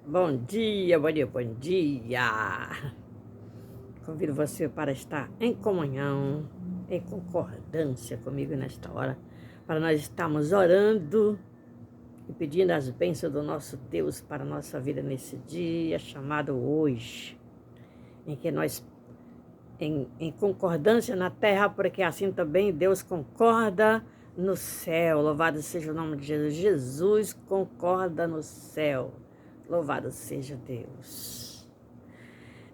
Bom dia, bom dia, bom dia. Convido você para estar em comunhão, em concordância comigo nesta hora, para nós estarmos orando e pedindo as bênçãos do nosso Deus para a nossa vida nesse dia chamado hoje, em que nós, em concordância na terra, porque assim também Deus concorda no céu. Louvado seja o nome de Jesus. Jesus concorda no céu. Louvado seja Deus.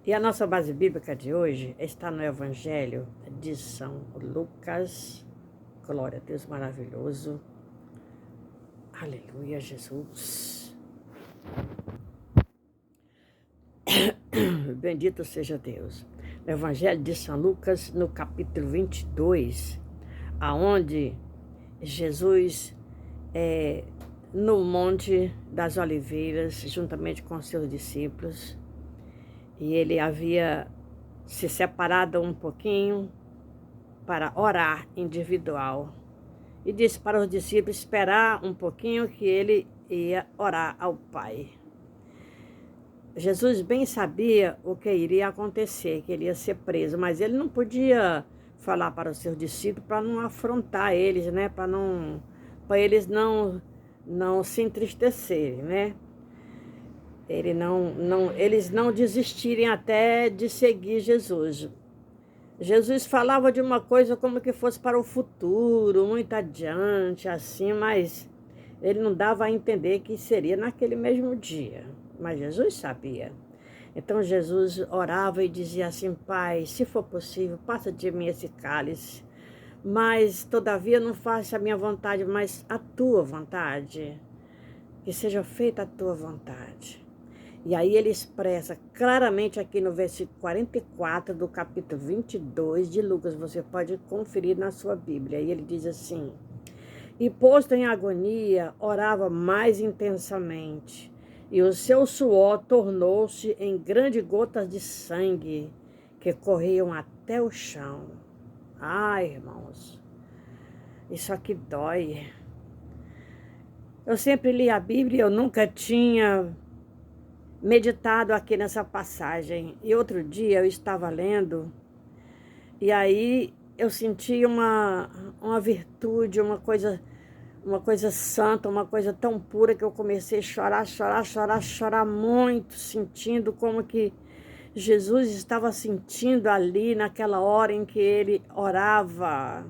E a nossa base bíblica de hoje está no Evangelho de São Lucas. Glória a Deus maravilhoso. Aleluia, Jesus. Bendito seja Deus. No Evangelho de São Lucas, no capítulo 22, aonde Jesus no Monte das Oliveiras, juntamente com seus discípulos, e ele havia se separado um pouquinho para orar individual. E disse para os discípulos esperar um pouquinho que ele ia orar ao Pai. Jesus bem sabia o que iria acontecer, que ele ia ser preso, mas ele não podia falar para os seus discípulos para não afrontar eles, né? Para eles não se entristecerem, né? Eles não desistirem até de seguir Jesus. Jesus falava de uma coisa como que fosse para o futuro, muito adiante, assim, mas ele não dava a entender que seria naquele mesmo dia. Mas Jesus sabia. Então Jesus orava e dizia assim: Pai, se for possível, passa de mim esse cálice. Mas, todavia, não faça a minha vontade, mas a tua vontade. Que seja feita a tua vontade. E aí ele expressa claramente aqui no versículo 44 do capítulo 22 de Lucas, você pode conferir na sua Bíblia. E ele diz assim: E posto em agonia, orava mais intensamente, e o seu suor tornou-se em grandes gotas de sangue, que corriam até o chão. Ai, irmãos, isso aqui dói. Eu sempre li a Bíblia, eu nunca tinha meditado aqui nessa passagem. E outro dia eu estava lendo, e aí eu senti uma virtude, uma coisa santa, uma coisa tão pura, que eu comecei a chorar muito, sentindo como que Jesus estava sentindo ali naquela hora em que ele orava.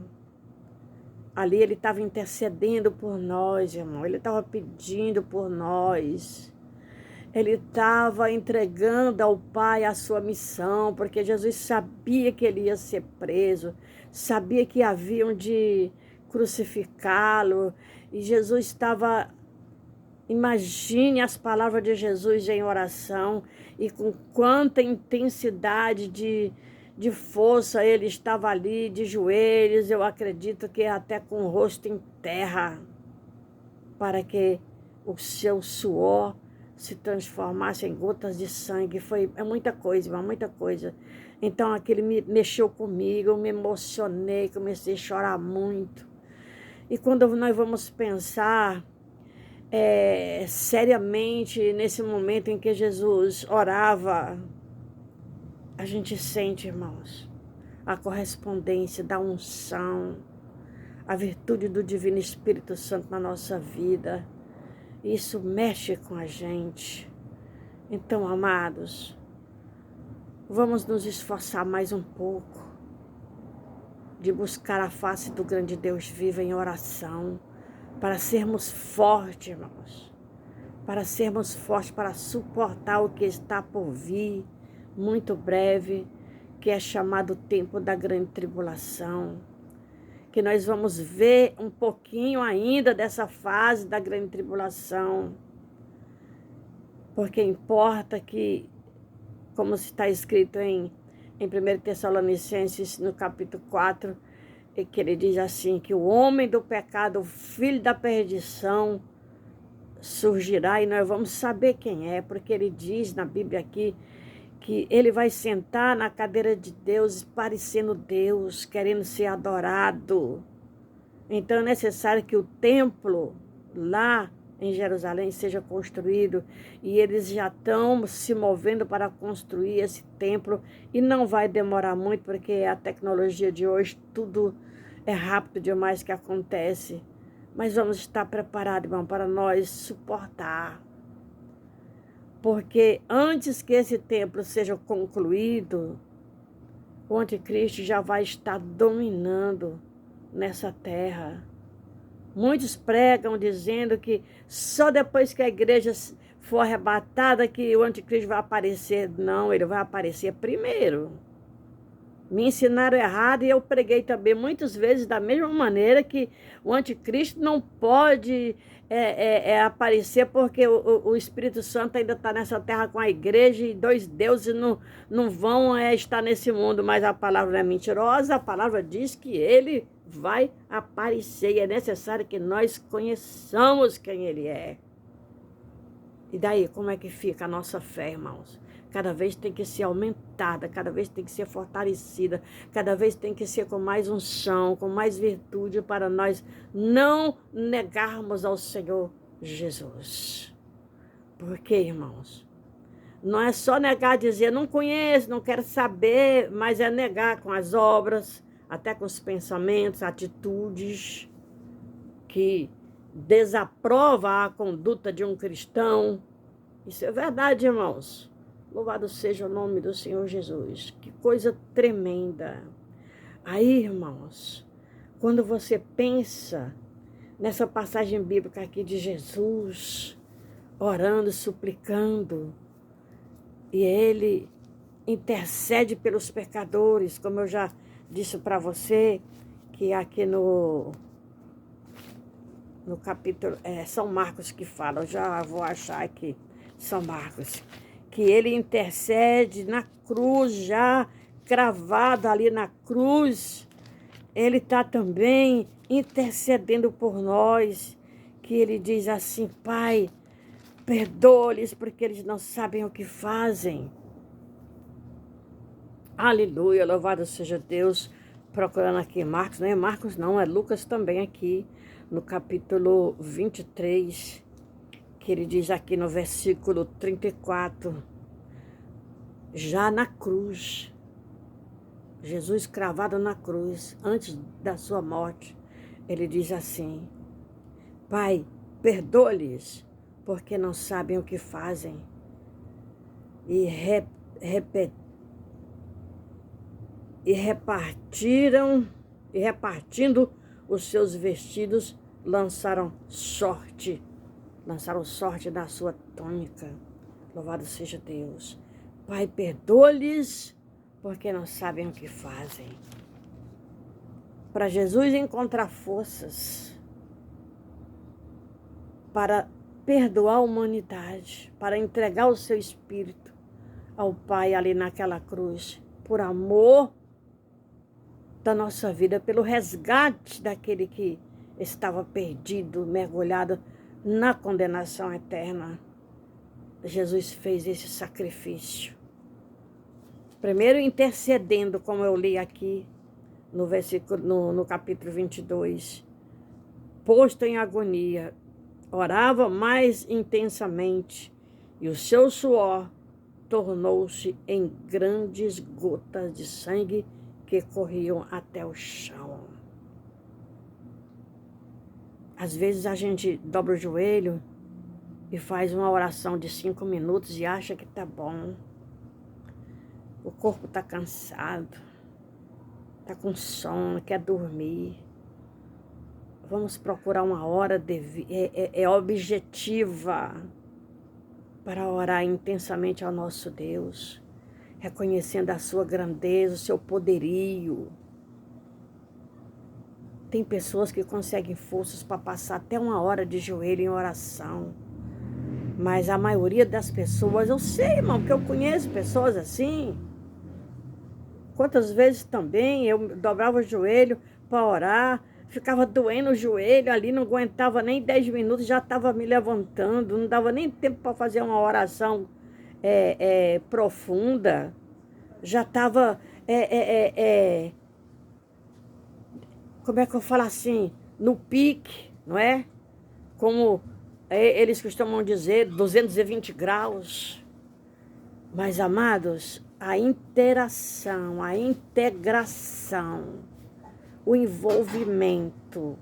Ali ele estava intercedendo por nós, irmão. Ele estava pedindo por nós. Ele estava entregando ao Pai a sua missão, porque Jesus sabia que ele ia ser preso, sabia que haviam de crucificá-lo, e Jesus estava, imagine as palavras de Jesus em oração, e com quanta intensidade de força ele estava ali, de joelhos, eu acredito que até com o rosto em terra, para que o seu suor se transformasse em gotas de sangue. É muita coisa, mas muita coisa. Então aquele mexeu comigo, eu me emocionei, comecei a chorar muito. E quando nós vamos pensar seriamente nesse momento em que Jesus orava, a gente sente, irmãos, a correspondência da unção, a virtude do Divino Espírito Santo na nossa vida. Isso mexe com a gente. Então, amados, vamos nos esforçar mais um pouco de buscar a face do grande Deus vivo em oração, para sermos fortes, irmãos, para sermos fortes, para suportar o que está por vir, muito breve, que é chamado o tempo da grande tribulação, que nós vamos ver um pouquinho ainda dessa fase da grande tribulação, porque importa que, como está escrito em 1 Tessalonicenses, no capítulo 4, que ele diz assim, que o homem do pecado, o filho da perdição, surgirá, e nós vamos saber quem é, porque ele diz na Bíblia aqui, que ele vai sentar na cadeira de Deus, parecendo Deus, querendo ser adorado. Então é necessário que o templo lá em Jerusalém seja construído, e eles já estão se movendo para construir esse templo, e não vai demorar muito, porque a tecnologia de hoje, tudo é rápido demais que acontece, mas vamos estar preparados, irmão, para nós suportar, porque antes que esse templo seja concluído, o anticristo já vai estar dominando nessa terra. Muitos pregam dizendo que só depois que a igreja for arrebatada que o anticristo vai aparecer. Não, ele vai aparecer primeiro. Me ensinaram errado e eu preguei também muitas vezes da mesma maneira que o anticristo não pode aparecer porque o Espírito Santo ainda está nessa terra com a igreja e dois deuses não vão estar nesse mundo, mas a palavra é mentirosa, a palavra diz que ele vai aparecer e é necessário que nós conheçamos quem ele é. E daí, como é que fica a nossa fé, irmãos? Cada vez tem que ser aumentada, cada vez tem que ser fortalecida, cada vez tem que ser com mais unção, com mais virtude, para nós não negarmos ao Senhor Jesus. Por quê, irmãos? Não é só negar, dizer, não conheço, não quero saber, mas é negar com as obras, até com os pensamentos, atitudes, que desaprova a conduta de um cristão. Isso é verdade, irmãos. Louvado seja o nome do Senhor Jesus. Que coisa tremenda. Aí, irmãos, quando você pensa nessa passagem bíblica aqui de Jesus, orando, suplicando, e ele intercede pelos pecadores, como eu já disse para você, que aqui no capítulo, São Marcos que fala, eu já vou achar aqui, São Marcos, que ele intercede na cruz, já cravado ali na cruz, ele está também intercedendo por nós, que ele diz assim, Pai, perdoa-lhes porque eles não sabem o que fazem. Aleluia, louvado seja Deus. Procurando aqui Marcos, não é Marcos não, é Lucas também aqui, no capítulo 23, que ele diz aqui no versículo 34, já na cruz, Jesus cravado na cruz, antes da sua morte, ele diz assim, Pai, perdoa-lhes, porque não sabem o que fazem. E repartindo os seus vestidos, lançaram sorte na sua túnica. Louvado seja Deus. Pai, perdoa-lhes, porque não sabem o que fazem. Para Jesus encontrar forças para perdoar a humanidade, para entregar o seu espírito ao Pai ali naquela cruz, por amor da nossa vida, pelo resgate daquele que estava perdido, mergulhado na condenação eterna. Jesus fez esse sacrifício. Primeiro intercedendo, como eu li aqui no versículo, no capítulo 22, posto em agonia, orava mais intensamente, e o seu suor tornou-se em grandes gotas de sangue que corriam até o chão. Às vezes a gente dobra o joelho e faz uma oração de 5 minutos e acha que tá bom. O corpo tá cansado, tá com sono, quer dormir. Vamos procurar uma hora objetiva para orar intensamente ao nosso Deus, reconhecendo a sua grandeza, o seu poderio. Tem pessoas que conseguem forças para passar até 1 hora de joelho em oração. Mas a maioria das pessoas, eu sei, irmão, porque eu conheço pessoas assim. Quantas vezes também eu dobrava o joelho para orar, ficava doendo o joelho ali, não aguentava nem 10 minutos, já estava me levantando, não dava nem tempo para fazer uma oração profunda. Já estava, como é que eu falo assim, no pique, não é? Como eles costumam dizer 220 graus. Mas, amados, a interação, a integração, o envolvimento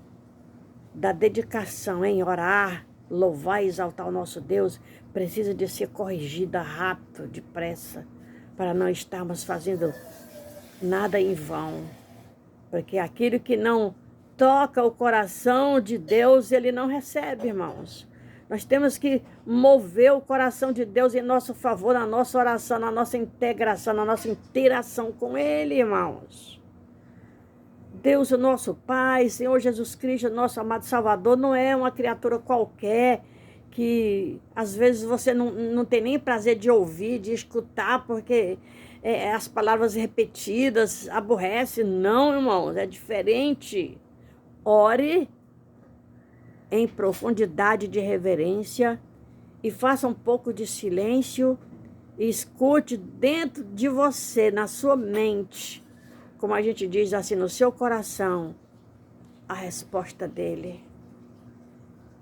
da dedicação em orar, louvar e exaltar o nosso Deus precisa de ser corrigida rápido, depressa, para não estarmos fazendo nada em vão. Porque aquilo que não toca o coração de Deus, ele não recebe, irmãos. Nós temos que mover o coração de Deus em nosso favor, na nossa oração, na nossa integração, na nossa interação com Ele, irmãos. Deus, o nosso Pai, Senhor Jesus Cristo, nosso amado Salvador, não é uma criatura qualquer que às vezes você não tem nem prazer de ouvir, de escutar, porque as palavras repetidas aborrecem. Não, irmãos, é diferente. Ore em profundidade de reverência e faça um pouco de silêncio e escute dentro de você, na sua mente, como a gente diz assim, no seu coração, a resposta dele,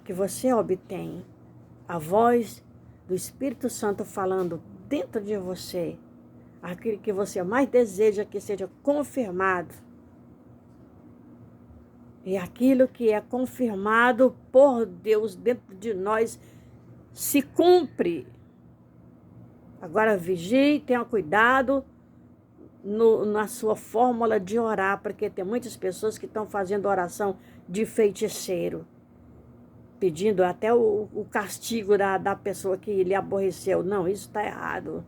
que você obtém a voz do Espírito Santo falando dentro de você, aquilo que você mais deseja que seja confirmado. E aquilo que é confirmado por Deus dentro de nós se cumpre. Agora vigie, tenha cuidado na sua fórmula de orar, porque tem muitas pessoas que estão fazendo oração de feiticeiro, pedindo até o castigo da pessoa que lhe aborreceu. Não, isso está errado.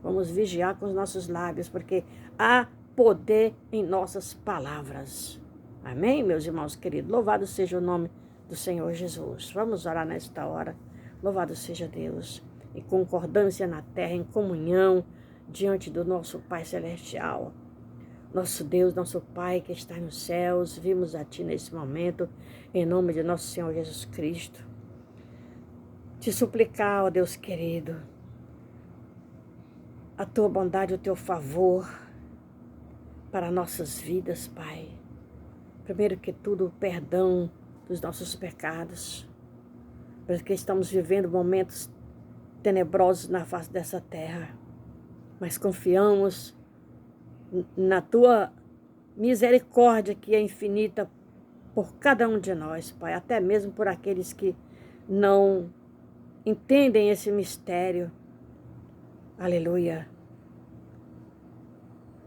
Vamos vigiar com os nossos lábios, porque há poder em nossas palavras. Amém, meus irmãos queridos? Louvado seja o nome do Senhor Jesus. Vamos orar nesta hora. Louvado seja Deus. Em concordância na terra, em comunhão, diante do nosso Pai Celestial. Nosso Deus, nosso Pai que está nos céus, vimos a Ti nesse momento, em nome de nosso Senhor Jesus Cristo. Te suplicar, ó Deus querido, a Tua bondade, o Teu favor para nossas vidas, Pai. Primeiro que tudo, o perdão dos nossos pecados, porque estamos vivendo momentos tenebrosos na face dessa terra, mas confiamos na Tua misericórdia que é infinita por cada um de nós, Pai, até mesmo por aqueles que não entendem esse mistério. Aleluia!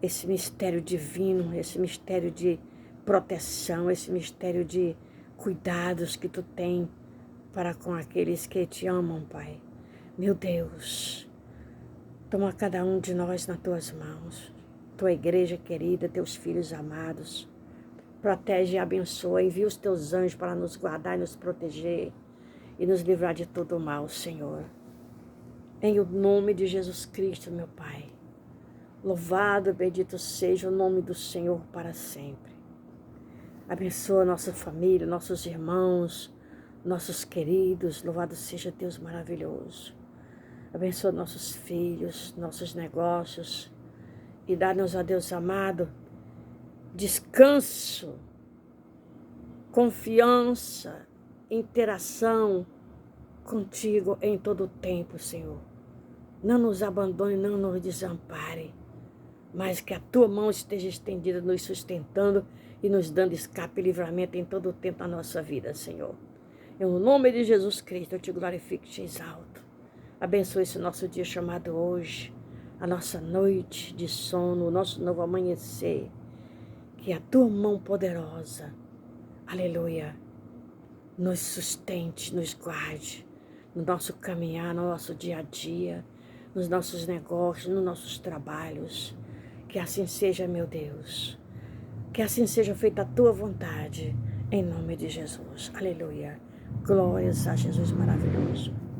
Esse mistério divino, esse mistério de proteção, esse mistério de cuidados que Tu tem para com aqueles que Te amam, Pai. Meu Deus, toma cada um de nós nas Tuas mãos, Tua igreja querida, Teus filhos amados. Protege e abençoa, envia os Teus anjos para nos guardar e nos proteger e nos livrar de todo o mal, Senhor. Em o nome de Jesus Cristo, meu Pai. Louvado e bendito seja o nome do Senhor para sempre. Abençoa nossa família, nossos irmãos, nossos queridos. Louvado seja Deus maravilhoso. Abençoa nossos filhos, nossos negócios. E dá-nos, a Deus amado, descanso, confiança, interação contigo em todo o tempo, Senhor. Não nos abandone, não nos desampare, mas que a Tua mão esteja estendida, nos sustentando e nos dando escape e livramento em todo o tempo da nossa vida, Senhor. Em nome de Jesus Cristo, eu Te glorifico e Te exalto. Abençoe esse nosso dia chamado hoje, a nossa noite de sono, o nosso novo amanhecer. Que a Tua mão poderosa, aleluia, nos sustente, nos guarde no nosso caminhar, no nosso dia a dia, nos nossos negócios, nos nossos trabalhos. Que assim seja, meu Deus. Que assim seja feita a Tua vontade, em nome de Jesus. Aleluia. Glórias a Jesus maravilhoso.